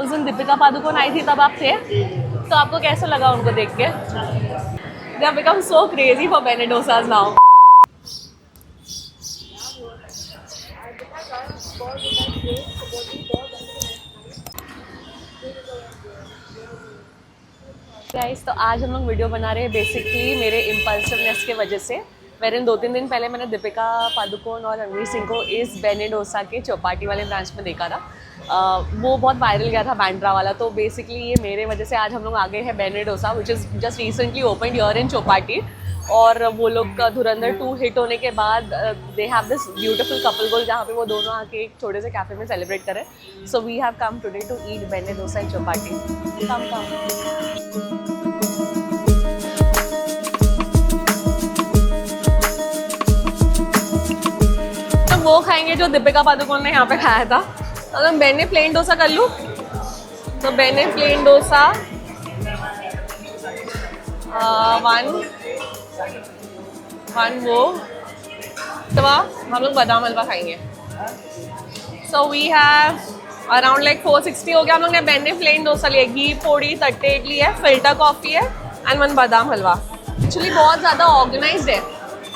उस दिन दीपिका पादुकोण आई थी तब आप थे, तो आपको कैसा लगा उनको देख के? They have become so crazy for Bene dosas now. Guys, तो आज हम लोग वीडियो बना रहे हैं बेसिकली मेरे इम्पल्सिवनेस के वजह से। वेरिन 2-3 दिन पहले मैंने दीपिका पादुकोण और रणवीर सिंह को इस बेने डोसा के चौपाटी वाले ब्रांच में देखा था। वो बहुत वायरल गया था बांद्रा वाला, तो बेसिकली ये मेरे वजह से आज हम लोग आ गए हैं बेने dosa which is just recently open here in Chowpatty. और वो लोग का धुरंधर 2 हिट होने के बाद they have this beautiful couple goal जहाँ पे वो दोनों आके एक छोटे से कैफे में सेलिब्रेट करें। So we have come today to eat benne dosa इन चौपाटी। तो वो खाएंगे जो दीपिका पादुकोण ने यहाँ पे खाया था। अगर बेने प्लेन डोसा कर लूँ तो बेने प्लेन डोसा 1 वो तो हम लोग बादाम हलवा खाएंगे। So we have around like 460 हो गया। हम लोग ने बेने प्लेन डोसा लिया, घी पोड़ी तट्टे इडली है, फिल्टर कॉफ़ी है एंड 1 बादाम हलवा। एक्चुअली बहुत ज़्यादा ऑर्गेनाइज्ड है।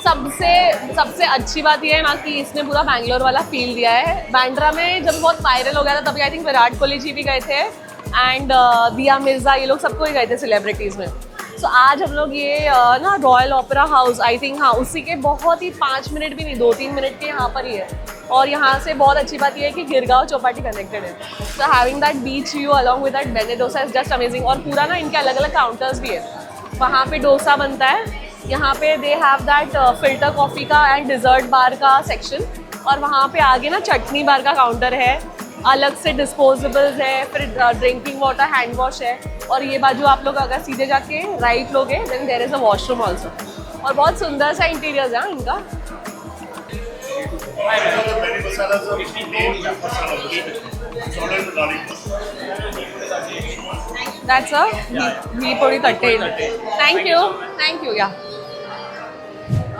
सबसे अच्छी बात ये है ना कि इसने पूरा बैंगलोर वाला फील दिया है। बांद्रा में जब बहुत वायरल हो गया था तभी आई थिंक विराट कोहली जी भी गए थे एंड दिया मिर्जा, ये लोग सबको ही गए थे सेलिब्रिटीज़ में। सो आज हम लोग ये ना royal opera house, I think हाँ उसी के बहुत ही 5 मिनट भी नहीं 2-3 मिनट के यहाँ पर ही है। और यहाँ से बहुत अच्छी बात ये है कि गिरगांव चौपाटी कनेक्टेड है। So having that beach view along with that बेने डोसा इज जस्ट अमेजिंग। और पूरा ना इनके अलग अलग काउंटर्स भी है। वहाँ पे डोसा बनता है, यहाँ पे they have that filter coffee का एंड डिज़र्ट बार का सेक्शन। और वहाँ पे आगे ना चटनी बार का काउंटर है, अलग से डिस्पोजेबल्स है, फिर ड्रिंकिंग वाटर हैंड वॉश है। और ये बाजू आप लोग अगर सीधे जाके राइट लोगे then there is a washroom also. और बहुत सुंदर सा इंटीरियर्स है इनका। That's a ghee podi thatte. Thank you या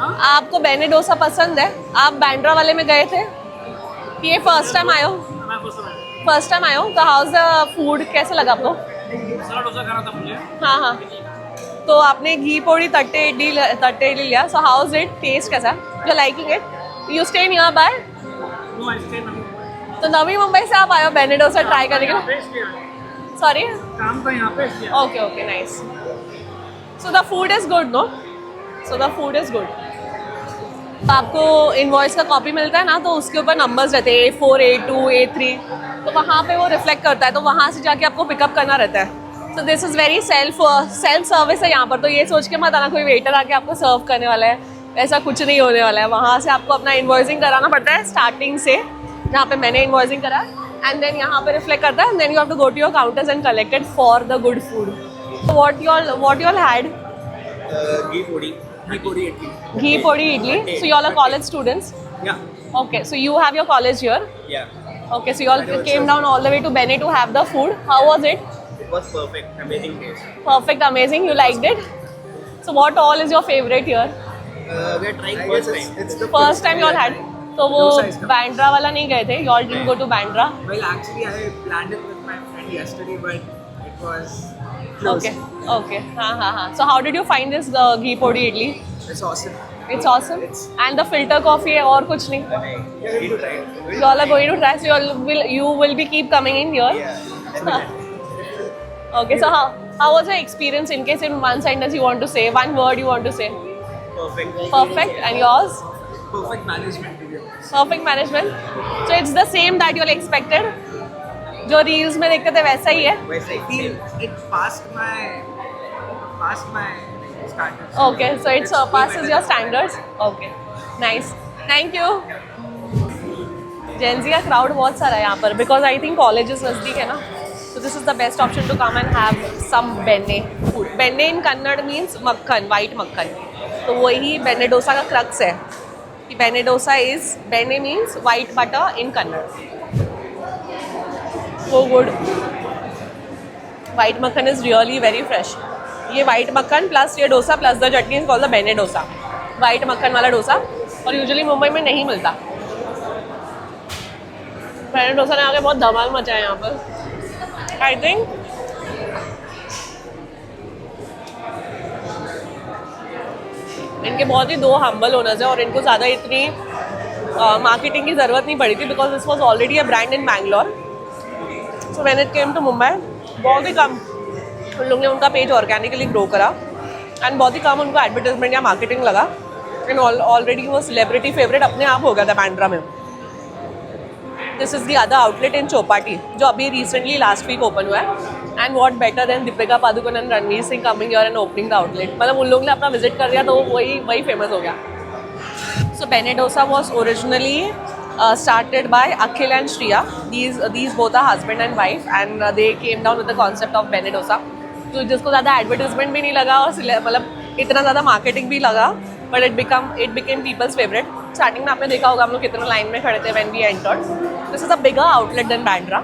आपको बेने डोसा पसंद है? आप बांद्रा वाले में गए थे, ये फर्स्ट टाइम आए हो? फर्स्ट टाइम आए हो तो हाउस द फूड कैसा लगा आपको? मसाला डोसा खाना था मुझे। हाँ तो आपने घी पोड़ी तट्टे इडली लिया। सो हाउस इट, टेस्ट कैसा? You liking it? You stay nearby? No I stay Navi Mumbai. तो नवी मुंबई से आप आए हो बेने डोसा ट्राई करने के लिए? सॉरी, काम तो यहाँ पे किया। Okay nice. So the food is good no? So the food is good. आपको इनवॉइस का कॉपी मिलता है ना, तो उसके ऊपर नंबर्स रहते हैं A4, A2, A3, तो वहाँ पे वो रिफ्लेक्ट करता है, तो वहाँ से जाके आपको पिकअप करना रहता है। So this is very self service है यहाँ पर। तो ये सोच के मत आना कोई वेटर आके आपको सर्व करने वाला है, ऐसा कुछ नहीं होने वाला है। वहाँ से आपको अपना इन्वॉइसिंग कराना पड़ता है स्टार्टिंग से, जहाँ पे मैंने इन्वॉइसिंग करा एंड देन यहाँ पे रिफ्लेक्ट करता है and then you have to go to your counters and collected for the good food. What you all had? Ghee podi idli. Ghee podi idli. So you all are college students? Yeah. Okay, so you have your college here? Yeah. Okay, so you all came down all the way to Bene to have the food. How was it? It was perfect, amazing taste. Perfect, amazing. You liked it? So what all is your favorite here? We are trying first time. It's the First time you all had? तो वो बांद्रा वाला नहीं गए थे? You all didn't go to Bandra? Well, actually, I planned it with my friend yesterday, but it was closed. Okay. हाँ. So how did you find this ghee podi idli? It's awesome. It's awesome. And the filter coffee है और कुछ नहीं? Yeah, we need to try it. You all are going to try. So you will be keep coming in here? Yeah. Okay, so how was your experience? In case in one sentence you want to say, one word you want to say? Perfect. Perfect. And yours? Perfect management. To be honest. Perfect management. So it's the same that you all expected? जो reels में देखते थे वैसा ही है? वैसा ही feel it passed my standards. Okay, so it surpasses your standards. Okay, nice. Thank you. Gen Z का crowd बहुत सारा है यहाँ पर because I think colleges नज़दीक है ना, so this is the best option to come and have some benne food. Benne in Kannada means मक्खन, white मक्खन. तो वही बेने डोसा का क्रक्स है कि बेने dosa is benne means white butter in Kannada. So good. White मक्खन is really very fresh. ये वाइट मक्खन प्लस ये dosa plus the chutney is called the बेने डोसा। वाइट मक्खन वाला डोसा, और यूजुअली मुंबई में नहीं मिलता। बेने डोसा ने आके बहुत धमाल मचा है यहाँ पर। I think इनके बहुत ही दो हम्बल ओनर्स हैं और इनको ज़्यादा इतनी मार्केटिंग की ज़रूरत नहीं पड़ी थी because this was already a brand in Bangalore. So when it came to Mumbai बहुत ही कम उन लोगों ने उनका पेज ऑर्गेनिकली ग्रो करा एंड बहुत ही कम उनको एडवर्टाइजमेंट या मार्केटिंग लगा एंड ऑलरेडी वो सेलिब्रिटी फेवरेट अपने आप हो गया था बांद्रा में. This is the other outlet in Chowpatty जो अभी रिसेंटली लास्ट वीक ओपन हुआ है. And what better than Deepika Padukone and Ranveer Singh coming here and opening the outlet. मतलब उन लोगों ने अपना विजिट कर दिया तो वही फेमस हो गया. सो बेने dosa was originally started by Akhil and Shriya. These both are husband and wife and they came down with the concept of Bene Dosa. तो जिसको ज़्यादा एडवर्टाइजमेंट भी नहीं लगा और मतलब इतना ज़्यादा मार्केटिंग भी लगा but it became people's favourite. Starting में आपने देखा होगा हम लोग कितना लाइन में खड़े थे when we entered. This is a bigger outlet than Bandra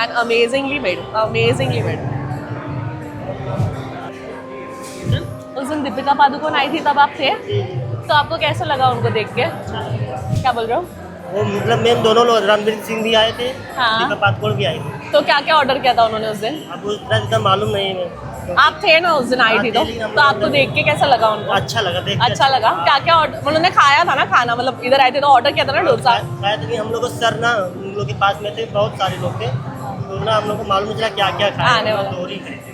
and amazingly made. उस दिन दीपिका पादुकोण आई थी तब आप थे तो आपको कैसा लगा उनको देख के? क्या बोल रहे हो? वो मतलब मेन दोनों लोग रणवीर सिंह भी आए थे. हाँ. दीपिका पादुकोण भी आई थी. तो क्या क्या ऑर्डर किया था उन्होंने उस दिन? अब उतना मालूम नहीं है. आप थे ना उस दिन आई थी तो आपको देख के कैसा लगा उनको? अच्छा लगा देख. अच्छा लगा. क्या क्या ऑर्डर उन्होंने खाया था ना खाना मतलब इधर आए थे तो ऑर्डर किया था ना डोसा? खाया था कि हम लोग सर ना उन लोग के पास में थे बहुत सारे लोग थे तो ना हम लोग को मालूम नहीं चला क्या क्या खाया. आने वाला. तो ही खरीदे.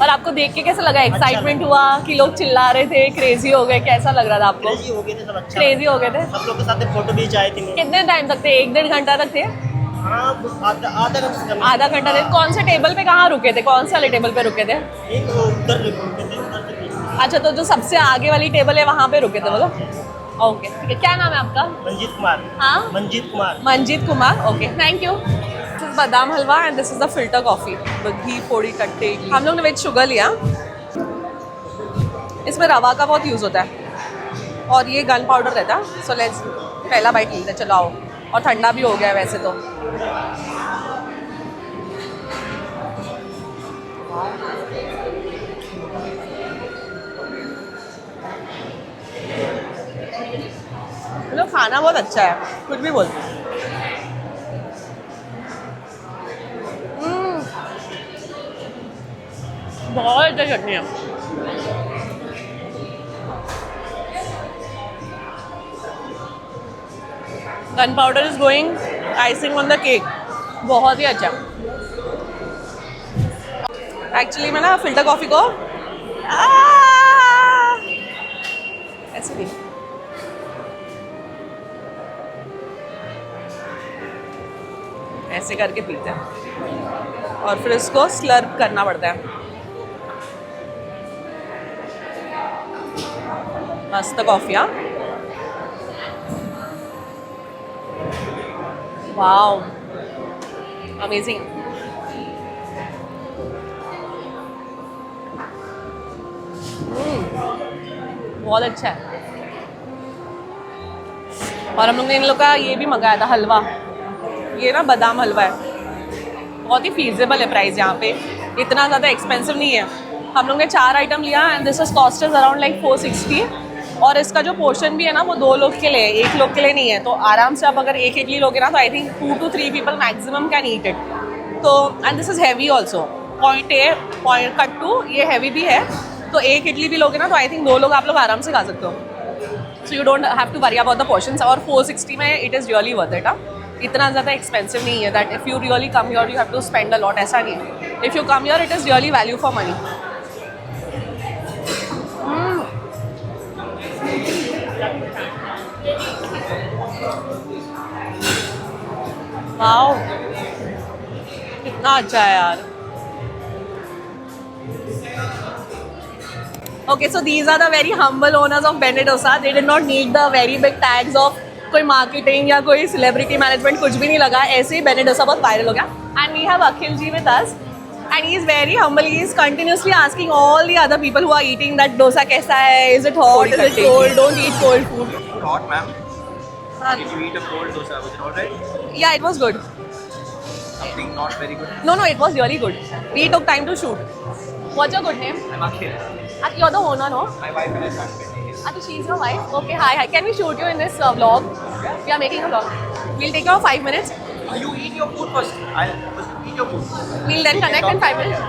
और आपको देख के कैसा लगा? एक्साइटमेंट हुआ कि लोग चिल्ला रहे थे, क्रेजी हो गए, कैसा लग रहा था आपको? क्रेजी हो गए थे सब. अच्छा क्रेजी हो गए थे. सब लोग के साथ फोटो भी चाहिए थी. कितने टाइम तक थे? 1-1.5 घंटा तक थे? हाँ आधा घंटा थे. कौन से टेबल पे कहाँ रुके थे? कौन से वाले टेबल पे रुके थे? उधर. अच्छा तो जो सबसे आगे वाली टेबल है वहाँ पे रुके थे बोलो. ओके ठीक है. क्या नाम है आपका? मंजीत कुमार. हाँ Manjeet Kumar. Okay thank you. This is badam halwa and this is the filter coffee with ghee podi katte. हम लोग ने विद शुगर लिया. इसमें रवा का बहुत यूज़ होता है और ये गन पाउडर रहता है. सो लेट्स पहला बाइट लेते हैं. चलो आओ. और ठंडा भी हो गया है वैसे तो. मतलब खाना बहुत अच्छा है कुछ भी बोल. बहुत अच्छा चटनी है. Gun powder is going icing on the cake. बहुत ही अच्छा. एक्चुअली मैं ना फिल्टर कॉफ़ी को ऐसे भी ऐसे करके पीते हैं और फिर इसको स्लर्प करना पड़ता है. मस्त कॉफ़ी. हाँ वाओ अमेजिंग. बहुत अच्छा है. और हम लोग ने इन लोग का ये भी मंगाया था हलवा. ये ना बादाम हलवा है. बहुत ही फीजेबल है प्राइस यहाँ पे. इतना ज़्यादा एक्सपेंसिव नहीं है. हम लोग ने 4 आइटम लिया and this is cost is around like 460. और इसका जो पोर्शन भी है ना वो 2 लोग के लिए, 1 लोग के लिए नहीं है. तो आराम से आप अगर एक इडली लोगे ना तो I think 2 to 3 people maximum can eat it. तो and this is heavy also. Point cut to ये हैवी भी है. तो एक इडली भी लोगे ना तो आई थिंक 2 लोग आप लोग आराम से खा सकते हो. So you don't have to worry about the portions. और 460 में it is really worth it. इतना ज़्यादा एक्सपेंसिव नहीं है that if you really come here you have to spend a lot. ऐसा नहीं है. If you come here it is really value for money. Wow कितना अच्छा है यार. Okay, so these are the very humble owners of Bene Dosa. They did not need the very big tags of कोई marketing या कोई celebrity management कुछ भी नहीं लगा. ऐसे ही Bene Dosa बहुत viral हो गया. And we have Akhil ji with us. And he is very humble. He is continuously asking all the other people who are eating that dosa कैसा है? Is it hot? Is it cold? Don't eat cold food. Hot, ma'am. Did you eat a cold dosa? Was it alright? Yeah, it was good. Something not very good? No, it was really good. We took time to shoot. What's your good name? I'm Akhil. You're the owner, no? My wife and I started. Achha, she's your wife? Okay, hi. Can we shoot you in this vlog? We are making a vlog. We'll take your 5 minutes. You eat your food first. I'll first eat We'll then connect in 5 minutes.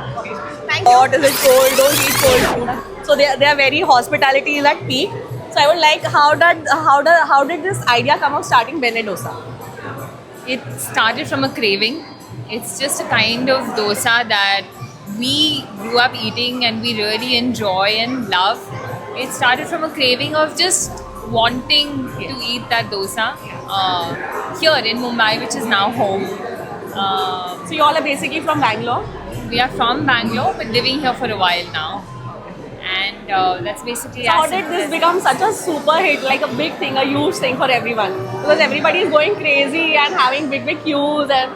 Thank you. Hot, is it cold? Don't eat cold food. So they are very hospitality is at peak. So I would like how did this idea come of starting Bene Dosa? It started from a craving. It's just a kind of dosa that we grew up eating and we really enjoy and love. It started from a craving of just wanting to eat that dosa here in Mumbai, which is now home. So you all are basically from Bangalore. We are from Bangalore but living here for a while now. And that's basically So how as did simple this as become such a super hit, like a big thing, a huge thing for everyone? Because everybody is going crazy and having big queues, and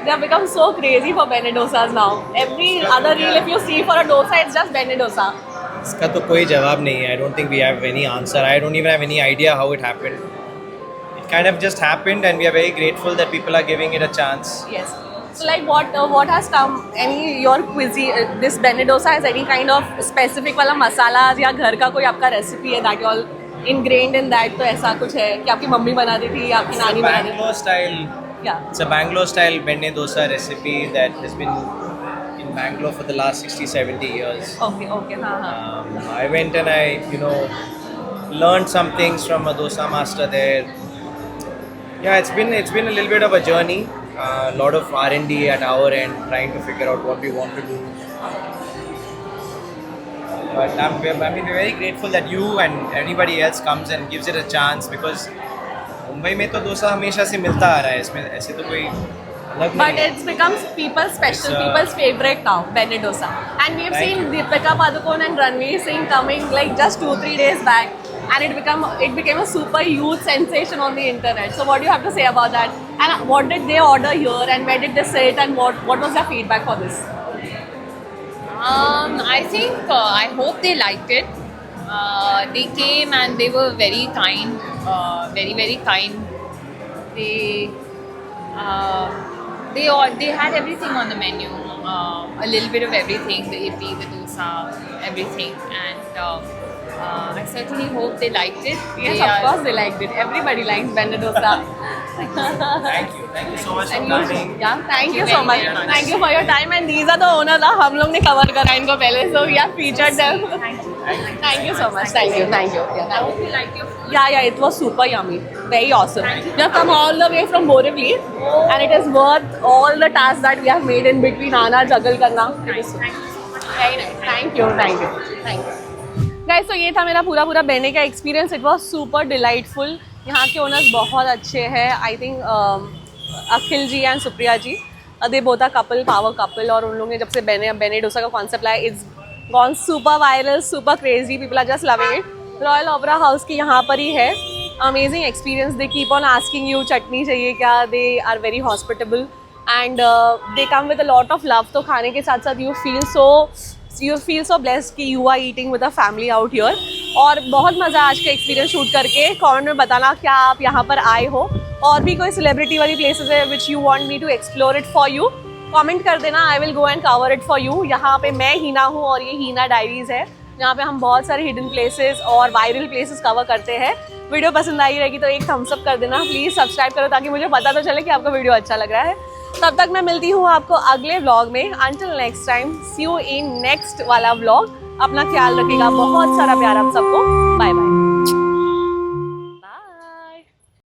they have become so crazy for Bene Dosas now. Every other reel, if you see for a dosa, it's just Bene Dosa. इसका तो कोई जवाब नहीं है. I don't think we have any answer. I don't even have any idea how it happened. It kind of just happened, and we are very grateful that people are giving it a chance. Yes. So like what has come? Your cuisine, this Bene Dosa has any kind of specific वाला masalas या घर का कोई आपका recipe है that you all ingrained in that? तो ऐसा कुछ है कि आपकी मम्मी बनाती थी या आपकी नानी बनाती थी? Bangalore style. Yeah. It's a Bangalore style Bene dosa recipe that has been in Bangalore for the last 60-70 years. Okay. हाँ. I went and I learned some things from a dosa master there. Yeah, it's been a little bit of a journey. A lot of R&D at our end, trying to figure out what we want to do. But I'm very grateful that you and anybody else comes and gives it a chance, because Mumbai में तो डोसा हमेशा से मिलता आ रहा है. इसमें ऐसे तो कोई अलग नहीं But है. it's become people's special, It's, people's favorite now, Bene Dosa. And we've Thank seen you. Deepika Padukone and Ranveer Singh coming like just 2-3 days back, and it became a super huge sensation on the internet. So what do you have to say about that? And what did they order here, and where did they sit, and what was their feedback for this? I think I hope they liked it. They came and they were very kind, very kind. They had everything on the menu, a little bit of everything, the idli, the dosa, everything, and I certainly hope they liked it. Yes, of course they liked it. Everybody likes Bene Dosa. Thank you so much for coming. Yeah, thank you so very, much. very much. Thank you for your time. And these are the owners. हम लोग ने cover करा इनको पहले, so we have featured them. Thank you so much. Thank you. Yeah, I hope you liked your food. Yeah, it was super yummy. Very awesome. We have come all the way from Borivali, and it is worth all the tasks that we have made in between. Aana, juggle करना. It is very nice. Thank you. Guys, so ये था मेरा पूरा बहने का experience. It was super delightful. यहाँ के owners बहुत अच्छे हैं. I think Akhil ji and Supriya ji, they both a couple, power couple. और उन लोगों ने जब से बेने डोसा का कॉन्सेप्ट लाया, it's gone super viral, super crazy. People are just loving it. Royal opera house की यहाँ पर ही है. Amazing experience. They keep on asking you chutney चाहिए क्या. They are very hospitable and they come with a lot of love. तो खाने के साथ साथ you feel so blessed कि you are eating with a family out here. और बहुत मज़ा आज का एक्सपीरियंस शूट करके. कमेंट में बताना क्या आप यहाँ पर आए हो, और भी कोई सेलिब्रिटी वाली प्लेसेस है which you want me to explore it for you. Comment कर देना. I will go and cover it for you. यहाँ पे मैं हीना हूँ और ये हीना डायरीज है, जहाँ पे हम बहुत सारे हिडन प्लेसेस और वायरल प्लेसेस कवर करते हैं. वीडियो पसंद आई रहेगी तो एक थम्स अप कर देना. प्लीज़ सब्सक्राइब करो ताकि मुझे पता तो चले कि आपको वीडियो अच्छा लग रहा है. तब तक मैं मिलती हूँ आपको अगले व्लॉग में. Until next time, see you in next वाला व्लॉग. अपना ख्याल रखिएगा. बहुत सारा प्यार आप सबको. Bye bye.